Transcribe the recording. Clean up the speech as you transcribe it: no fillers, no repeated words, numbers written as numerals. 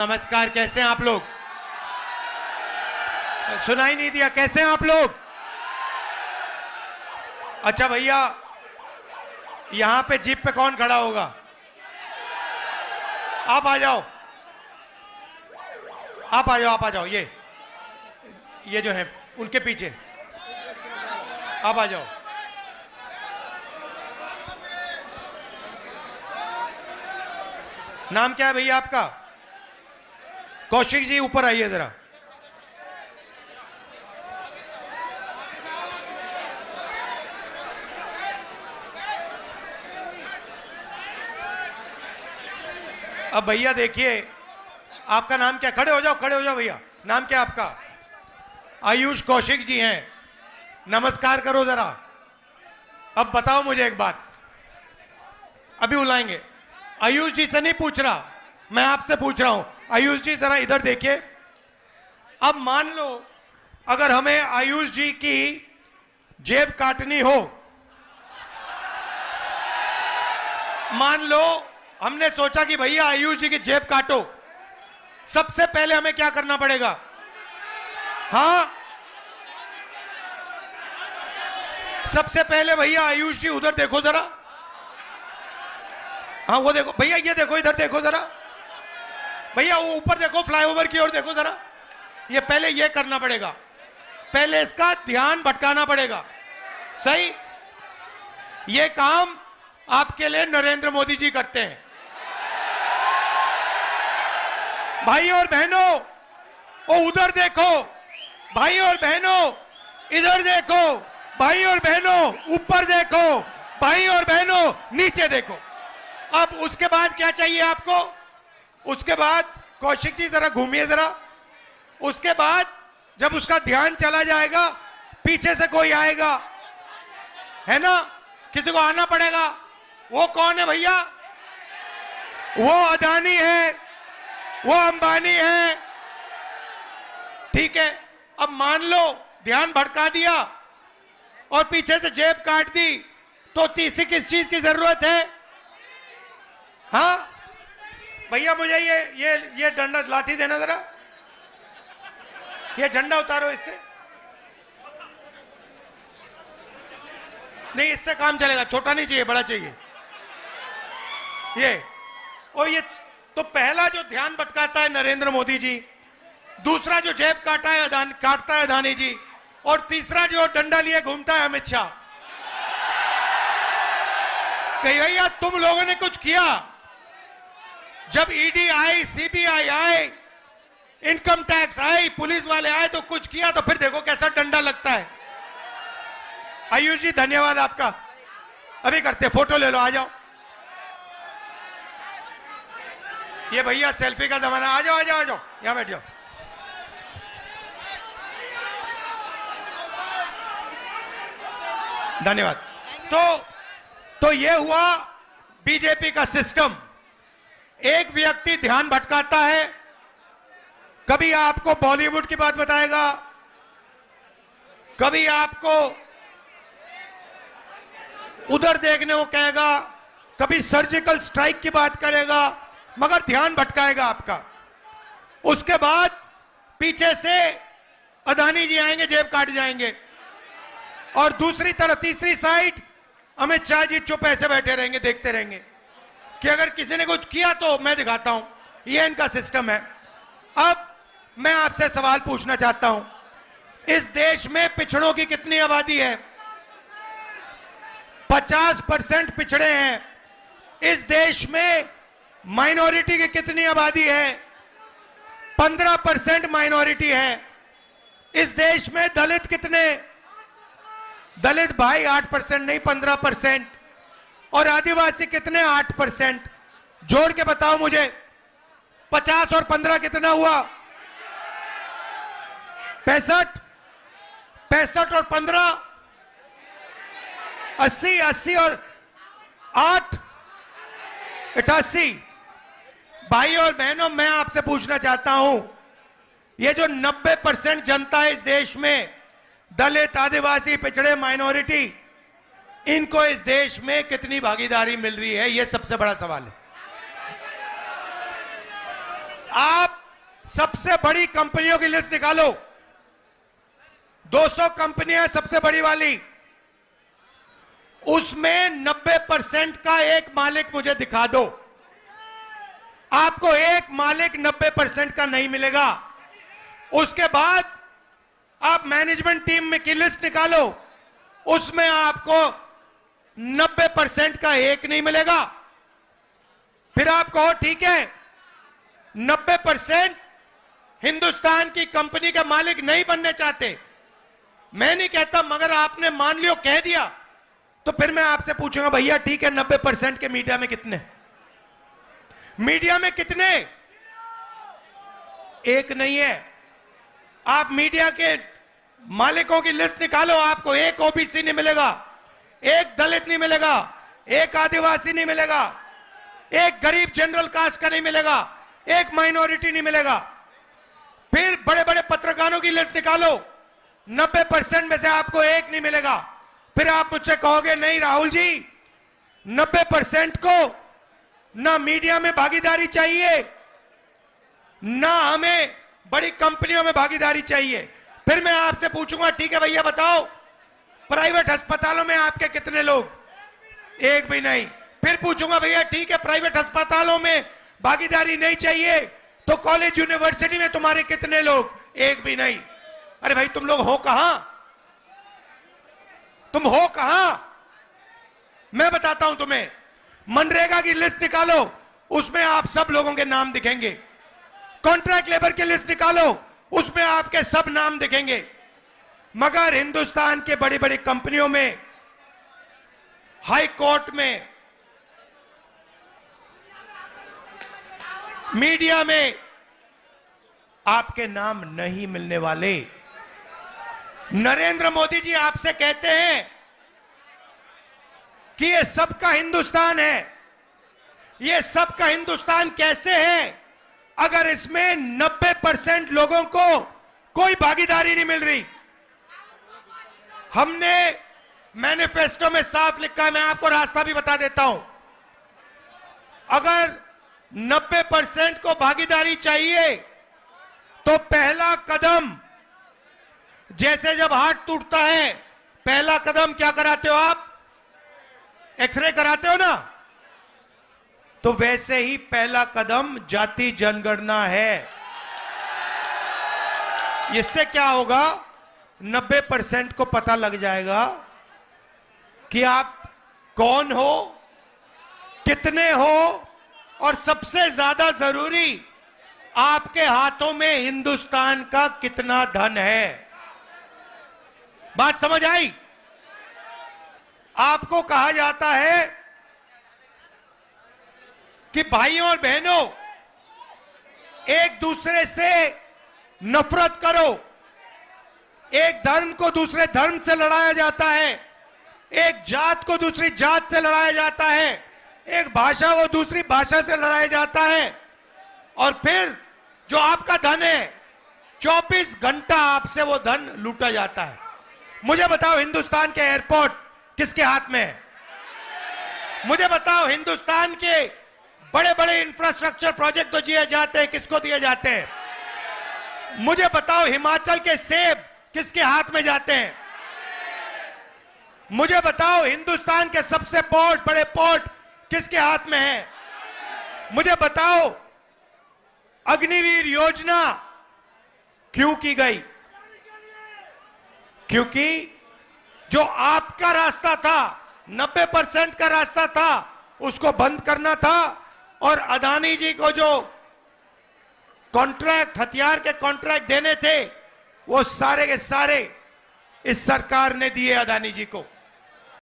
नमस्कार, कैसे हैं आप लोग? सुनाई नहीं दिया, कैसे हैं आप लोग? अच्छा भैया, यहां पे जीप पे कौन खड़ा होगा? आप आ जाओ, आप आ जाओ, आप आ जाओ। ये जो है उनके पीछे आप आ जाओ। नाम क्या है भैया आपका? कौशिक जी, ऊपर आइए जरा। अब भैया देखिए, आपका नाम क्या? खड़े हो जाओ, खड़े हो जाओ भैया। नाम क्या आपका? आयुष कौशिक जी हैं। नमस्कार करो जरा। अब बताओ मुझे एक बात, अभी बुलाएंगे। आयुष जी से नहीं पूछ रहा, मैं आपसे पूछ रहा हूं। आयुष जी जरा इधर देखिए। अब मान लो अगर हमें आयुष जी की जेब काटनी हो, मान लो हमने सोचा कि भैया आयुष जी की जेब काटो, सबसे पहले हमें क्या करना पड़ेगा? हाँ, सबसे पहले भैया आयुष जी उधर देखो जरा। हाँ वो देखो भैया, ये देखो, इधर देखो जरा भैया, वो ऊपर देखो, फ्लाईओवर की ओर देखो जरा। ये पहले ये करना पड़ेगा, पहले इसका ध्यान भटकाना पड़ेगा। सही? ये काम आपके लिए नरेंद्र मोदी जी करते हैं। भाई और बहनों, वो उधर देखो। भाई और बहनों, इधर देखो। भाई और बहनों, ऊपर देखो। भाई और बहनों, नीचे देखो। अब उसके बाद क्या चाहिए आपको? उसके बाद कौशिक जी जरा घूमिए जरा। उसके बाद जब उसका ध्यान चला जाएगा, पीछे से कोई आएगा, है ना? किसी को आना पड़ेगा। वो कौन है भैया? वो अदानी है, वो अंबानी है। ठीक है, अब मान लो ध्यान भटका दिया और पीछे से जेब काट दी, तो तीसरी किस चीज की जरूरत है? हाँ भैया, मुझे ये डंडा लाठी देना जरा। ये झंडा उतारो इससे। नहीं, इससे काम चलेगा। छोटा नहीं चाहिए, बड़ा चाहिए। ये तो पहला जो ध्यान भटकाता है नरेंद्र मोदी जी, दूसरा जो जेब काटता है अदानी जी, और तीसरा जो डंडा लिए घूमता है अमित शाह। कहीं भैया तुम लोगों ने कुछ किया? जब ED I, CBI I, income tax I, police वाले आए, तो कुछ किया? तो फिर देखो कैसा डंडा लगता है। आयुष जी धन्यवाद आपका। अभी करते, फोटो ले लो, आ जाओ। ये भैया सेल्फी का जमाना। आ जाओ, आ जाओ, आ जाओ, यहां बैठ जाओ। धन्यवाद। तो ये हुआ बीजेपी का सिस्टम। एक व्यक्ति ध्यान भटकाता है, कभी आपको बॉलीवुड की बात बताएगा, कभी आपको उधर देखने को कहेगा, कभी सर्जिकल स्ट्राइक की बात करेगा, मगर ध्यान भटकाएगा आपका। उसके बाद पीछे से अदानी जी आएंगे, जेब काट जाएंगे, और दूसरी तरफ तीसरी साइड अमित शाह जी चुप ऐसे बैठे रहेंगे, देखते रहेंगे कि अगर किसी ने कुछ किया तो मैं दिखाता हूं। ये इनका सिस्टम है। अब मैं आपसे सवाल पूछना चाहता हूं, इस देश में पिछड़ों की कितनी आबादी है? 50% पिछड़े हैं। इस देश में माइनॉरिटी की कितनी आबादी है? 15% माइनॉरिटी है। इस देश में दलित कितने? दलित भाई 8% नहीं, 15%। और आदिवासी कितने? 8%। जोड़ के बताओ मुझे, 50 और 15 कितना हुआ? 65। 65 और 15 80। 80 और 8 88। भाई और बहनों, मैं आपसे पूछना चाहता हूं, ये जो 90% जनता है इस देश में, दलित, आदिवासी, पिछड़े, माइनॉरिटी, इनको इस देश में कितनी भागीदारी मिल रही है? यह सबसे बड़ा सवाल है। आप सबसे बड़ी कंपनियों की लिस्ट निकालो, 200 कंपनियां सबसे बड़ी वाली, उसमें 90% का एक मालिक मुझे दिखा दो। आपको एक मालिक 90% का नहीं मिलेगा। उसके बाद आप मैनेजमेंट टीम में की लिस्ट निकालो, उसमें आपको 90% का एक नहीं मिलेगा। फिर आप कहो ठीक है 90% हिंदुस्तान की कंपनी के मालिक नहीं बनने चाहते, मैं नहीं कहता, मगर आपने मान लियो कह दिया, तो फिर मैं आपसे पूछूंगा भैया ठीक है 90% के मीडिया में कितने, मीडिया में कितने? एक नहीं है। आप मीडिया के मालिकों की लिस्ट निकालो, आपको एक ओबीसी नहीं मिलेगा, एक दलित नहीं मिलेगा, एक आदिवासी नहीं मिलेगा, एक गरीब जनरल कास्ट का नहीं मिलेगा, एक माइनॉरिटी नहीं मिलेगा। फिर बड़े बड़े पत्रकारों की लिस्ट निकालो, 90% में से आपको एक नहीं मिलेगा। फिर आप मुझसे कहोगे नहीं राहुल जी 90% को ना मीडिया में भागीदारी चाहिए, ना हमें बड़ी कंपनियों में भागीदारी चाहिए। फिर मैं आपसे पूछूंगा ठीक है भैया बताओ प्राइवेट अस्पतालों में आपके कितने लोग? एक भी नहीं। फिर पूछूंगा भैया ठीक है प्राइवेट अस्पतालों में भागीदारी नहीं चाहिए, तो कॉलेज यूनिवर्सिटी में तुम्हारे कितने लोग? एक भी नहीं। अरे भाई तुम लोग हो कहां? तुम हो कहां? मैं बताता हूं तुम्हें, मनरेगा की लिस्ट निकालो, उसमें आप सब लोगों के नाम दिखेंगे। कॉन्ट्रैक्ट लेबर की लिस्ट निकालो, उसमें आपके सब नाम दिखेंगे। मगर हिंदुस्तान के बड़ी बड़ी कंपनियों में, हाई कोर्ट में, मीडिया में आपके नाम नहीं मिलने वाले। नरेंद्र मोदी जी आपसे कहते हैं कि ये सबका हिंदुस्तान है। ये सबका हिंदुस्तान कैसे है अगर इसमें 90% लोगों को कोई भागीदारी नहीं मिल रही? हमने मैनिफेस्टो में साफ लिखा है, मैं आपको रास्ता भी बता देता हूं। अगर 90% को भागीदारी चाहिए तो पहला कदम, जैसे जब हाथ टूटता है पहला कदम क्या कराते हो आप? एक्सरे कराते हो ना, तो वैसे ही पहला कदम जाति जनगणना है। इससे क्या होगा, 90% को पता लग जाएगा कि आप कौन हो, कितने हो, और सबसे ज्यादा जरूरी आपके हाथों में हिंदुस्तान का कितना धन है। बात समझ आई? आपको कहा जाता है कि भाइयों और बहनों एक दूसरे से नफरत करो। एक धर्म को दूसरे धर्म से लड़ाया जाता है, एक जात को दूसरी जात से लड़ाया जाता है, एक भाषा को दूसरी भाषा से लड़ाया जाता है, और फिर जो आपका धन है 24 घंटा आपसे वो धन लूटा जाता है। मुझे बताओ हिंदुस्तान के एयरपोर्ट किसके हाथ में है? मुझे बताओ हिंदुस्तान के बड़े बड़े इंफ्रास्ट्रक्चर प्रोजेक्ट तो दिए जाते हैं, किसको दिए जाते हैं? मुझे बताओ हिमाचल के सेब किसके हाथ में जाते हैं? मुझे बताओ हिंदुस्तान के सबसे पोर्ट, बड़े पोर्ट किसके हाथ में है? मुझे बताओ अग्निवीर योजना क्यों की गई? क्योंकि जो आपका रास्ता था, 90% का रास्ता था, उसको बंद करना था, और अदानी जी को जो कॉन्ट्रैक्ट, हथियार के कॉन्ट्रैक्ट देने थे, वो सारे के सारे इस सरकार ने दिए अदानी जी को।